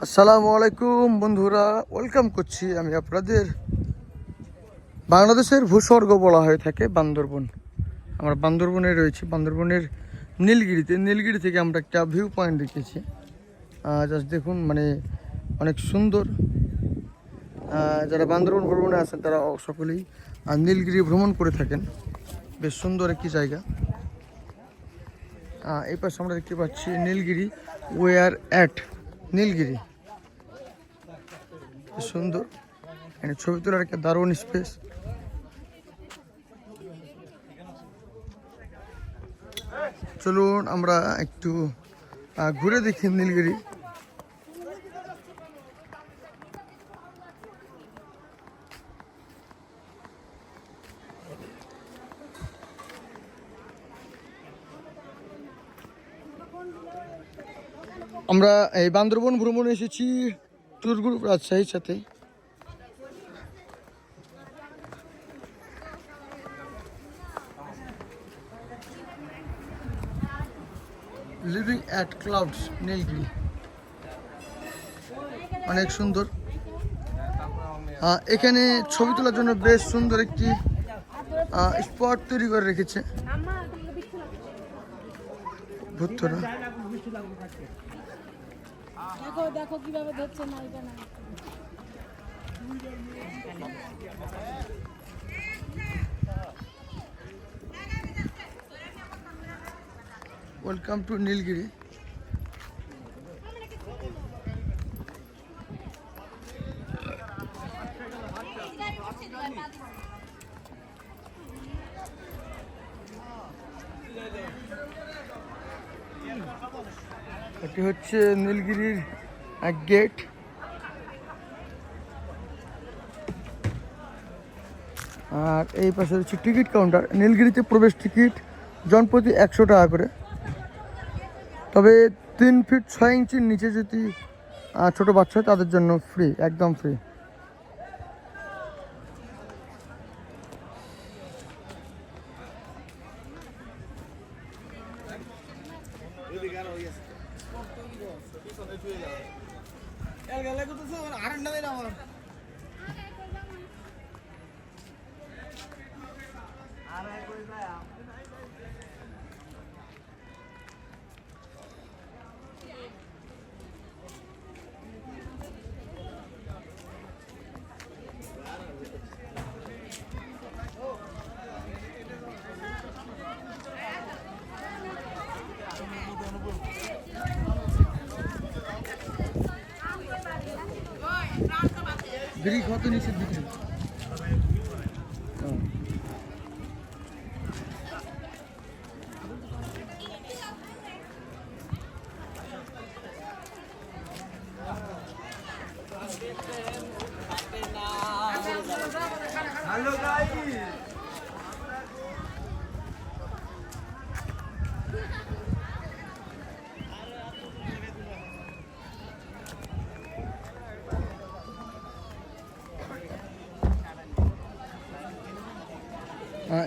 আসসালামু আলাইকুম বন্ধুরা, ওয়েলকাম করছি আমি আপনাদের। বাংলাদেশের ভূস্বর্গ বলা হয়ে থাকে বান্দরবন। আমরা বান্দরবনে রয়েছি, বান্দরবনের নীলগিরি থেকে আমরা একটা ভিউ পয়েন্ট দেখেছি। জাস্ট দেখুন, মানে অনেক সুন্দর। যারা বান্দরবন ভ্রমণে আসেন তারা সকলেই নীলগিরি ভ্রমণ করে থাকেন। বেশ সুন্দর একটি জায়গা। এই পাশে আমরা দেখতে পাচ্ছি নীলগিরি, ওয়ার অ্যাট নীলগিরি। সুন্দর, এখানে ছবি তোলার একটা দারুণ স্পেস। চলুন আমরা একটু ঘুরে দেখি নীলগিরি। আমরা এই বান্দরবন ভ্রমণে এসেছি ট্যুর গ্রুপ রাজশাহীর সাথে। লিভিং অ্যাট ক্লাউডস নীলগিরি অনেক সুন্দর। এখানে ছবি তোলার জন্য বেশ সুন্দর একটি স্পট তৈরি করে রেখেছে ভূতরা। দেখো কিভাবে ধরছে না এটা না। Welcome to Nilgiri. এটি হচ্ছে নীলগিরির গেট। আর এই পাশে হচ্ছে টিকিট কাউন্টার। নীলগিরিতে প্রবেশ টিকিট জনপ্রতি 100 টাকা করে। তবে 3 ফিট 6 ইঞ্চির নিচে যদি ছোট বাচ্চা হয় তাদের জন্য ফ্রি, একদম ফ্রি। বিক্রি কত নিচে বিক্রি? হ্যালো গাইস,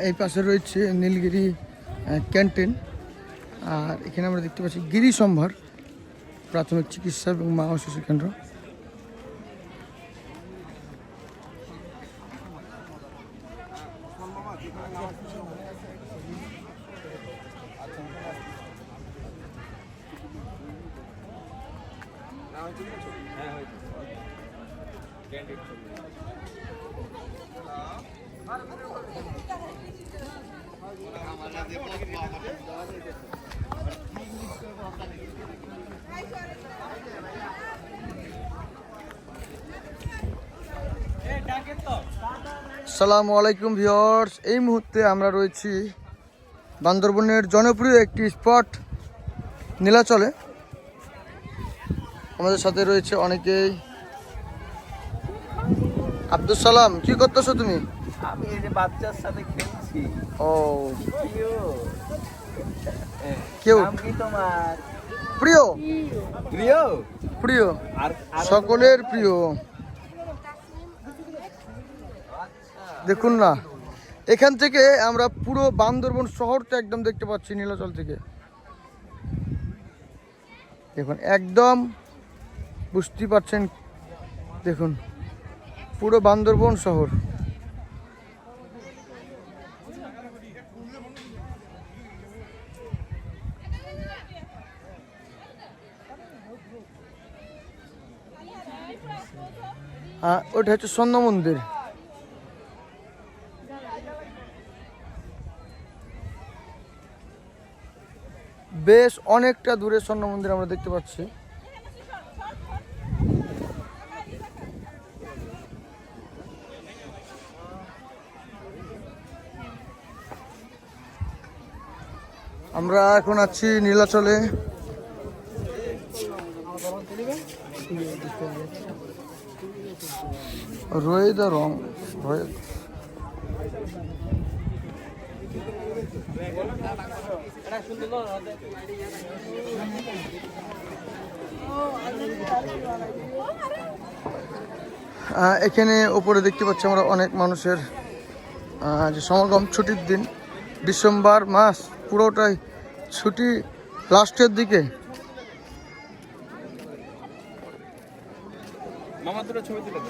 এই পাশে রয়েছে নীলগিরি ক্যান্টিন। আর এখানে আমরা দেখতে পাচ্ছি গিরি সম্ভার প্রাথমিক চিকিৎসা এবং মা ও শিশু কেন্দ্র। আসসালামু আলাইকুম ভিউয়ার্স, এই মুহূর্তে আমরা রয়েছি বান্দরবনের জনপ্রিয় একটি স্পট নীলাচলে। আমাদের সাথে রয়েছে অনেকেই। আব্দুল সালাম, কি করতেছো তুমি? আমি এই যে বাচ্চার সাথে খেলছি। ও কেউ নাম কি তোমার? প্রিয় প্রিয় প্রিয় আর সকলের প্রিয়। দেখুন না, এখান থেকে আমরা পুরো বান্দরবন শহরটা একদম দেখতে পাচ্ছি নীলাচল থেকে। দেখুন একদম বুঝতেই পারছেন, দেখুন পুরো বান্দরবন শহর। ওটা হচ্ছে স্বর্ণ মন্দির। বেশ অনেকটা দূরে স্বর্ণ মন্দির আমরা দেখতে পাচ্ছি। আমরা এখন আছি নীলাচলে। রোহিত রং রোহিত এখানে উপরে দেখতে পাচ্ছি আমরা অনেক মানুষের যে সমাগম। ছুটির দিন, ডিসেম্বর মাস পুরোটাই ছুটি, লাস্টের দিকে। মামা দুটো ছবি তুলে